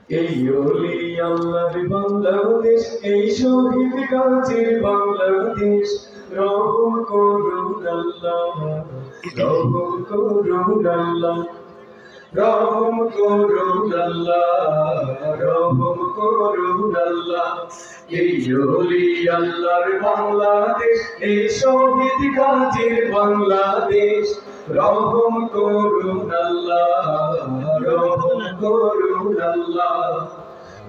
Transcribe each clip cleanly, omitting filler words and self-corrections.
এই ওলি আল্লাহর বাংলাদেশ, এই শহীদ গাজীর বাংলাদেশ। রহম করুন আল্লাহ, রহম করুন আল্লাহ, রহম করুন আল্লাহ, রহম করুন আল্লাহ। এই ওলি আল্লাহর বাংলাদেশ, এই শহীদ গাজীর বাংলাদেশ। রহম করুন আল্লাহ, রহম করুন আল্লাহ,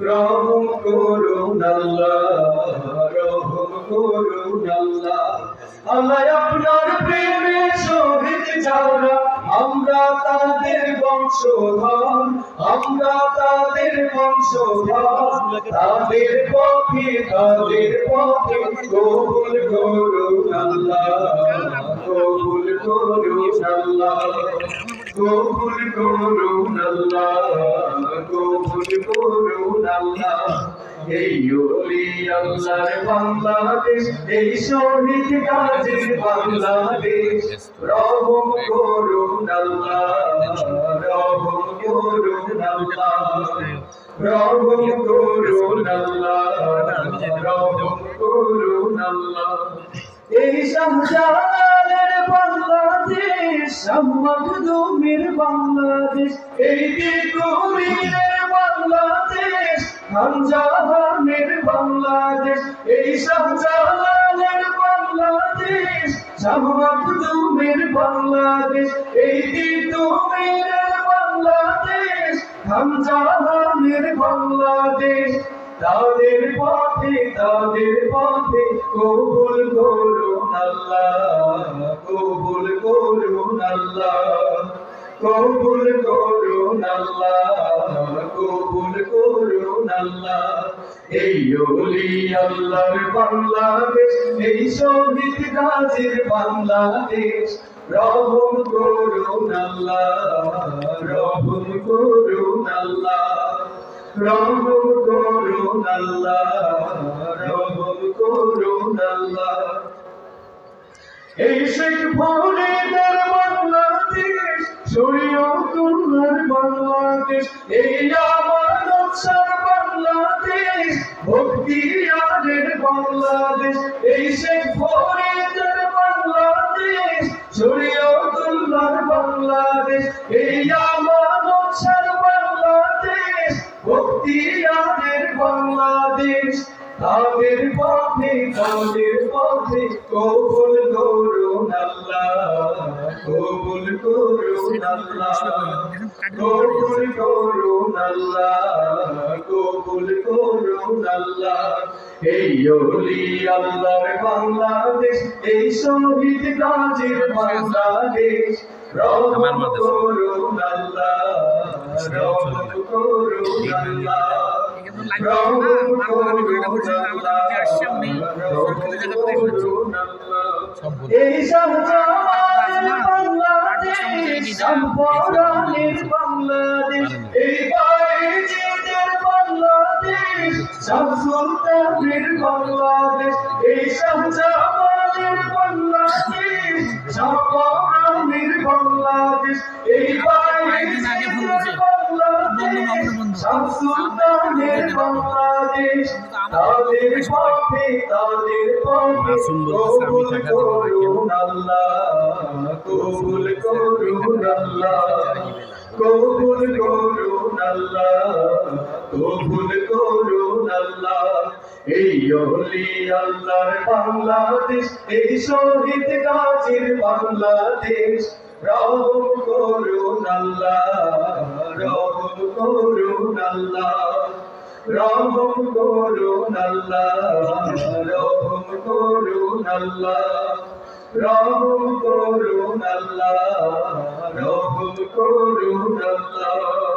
রহম করুন আল্লাহ, রহম করুন আল্লাহ। আল্লাহ আপনার প্রেমে শহীদ যারা, আমরা তাদের বংশধর, আমরা তাদের বংশধর। তাদের পথে কবুল করুন আল্লাহ, কবুল করুন আল্লাহ, কবুল করুন আল্লাহ, কবুল করুন আল্লাহ। এই ওলি আল্লাহর বাংলাদেশ, এই শহীদ গাজীর বাংলাদেশ। রহম করুন আল্লাহ, রহম করুন আল্লাহ, রহম করুন আল্লাহ, রহম করুন আল্লাহ। এই শাহজালালের বাংলাদেশ, শাহ মখদুমের বাংলাদেশ, এই তিতুমীরের বাংলাদেশ, খানজাহানের বাংলাদেশ। এই শাহজালালের বাংলাদেশ, শাহ মখদুমের বাংলাদেশ, এই তিতুমীরের বাংলাদেশ, খানজাহানের বাংলাদেশ। তাদের পথে কবুল করুন আল্লাহ, কবুল করুন আল্লাহ, কবুল করুন আল্লাহ, কবুল করুন আল্লাহ। এই ওলি আল্লাহর বাংলাদেশ, এই শহীদ গাজীর বাংলাদেশ। রহম করুন আল্লাহ, রহম করুন আল্লাহ, রহম করুন আল্লাহ, রহম করুন আল্লাহ। এই শেখ ফরিদের বাংলাদেশ, শরীয়তুল্লাহর বাংলাদেশ, এই আমানত শাহর বাংলাদেশ, বখতিয়ারের বাংলাদেশ। এই শেখ ফরিদের বাংলাদেশ, শরীয়তুল্লাহর বাংলাদেশ, এই আমানত শাহর বাংলাদেশ, বখতিয়ারের বাংলাদেশ। তাদের পথে কবুল করুন আল্লাহ, কবুল করুন আল্লাহ, কবুল করুন আল্লাহ, কবুল করুন আল্লাহ। এই ওলি আল্লাহর বাংলাদেশ, এই শহীদ গাজীর বাংলাদেশ। রহম করুন আল্লাহ, রহম করুন আল্লাহ, রহম করুন আল্লাহ। এই শাহজালালের বাংলাদেশ, শাহপরানের বাংলাদেশ, এই বায়েজিদের বাংলাদেশ, শাহ সুলতানের বাংলাদেশ। এই শাহজালালের বাংলাদেশ, শাহপরানের বাংলাদেশ, এই বায়েজিদের বাংলাদেশ, শাহ সুলতানের বাংলাদেশ। তাদের পথে কবুল করুন আল্লাহ, কবুল করুন আল্লাহ, কবুল করুন আল্লাহ, কবুল করুন আল্লাহ। এই ওলি আল্লাহর বাংলাদেশ, এই শহীদ গাজীর বাংলাদেশ। রহম করুন আল্লাহ, রহম করুন আল্লাহ, রহম করুন আল্লাহ, রহম করুন আল্লাহ, রহম করুন আল্লাহ, রহম করুন আল্লাহ।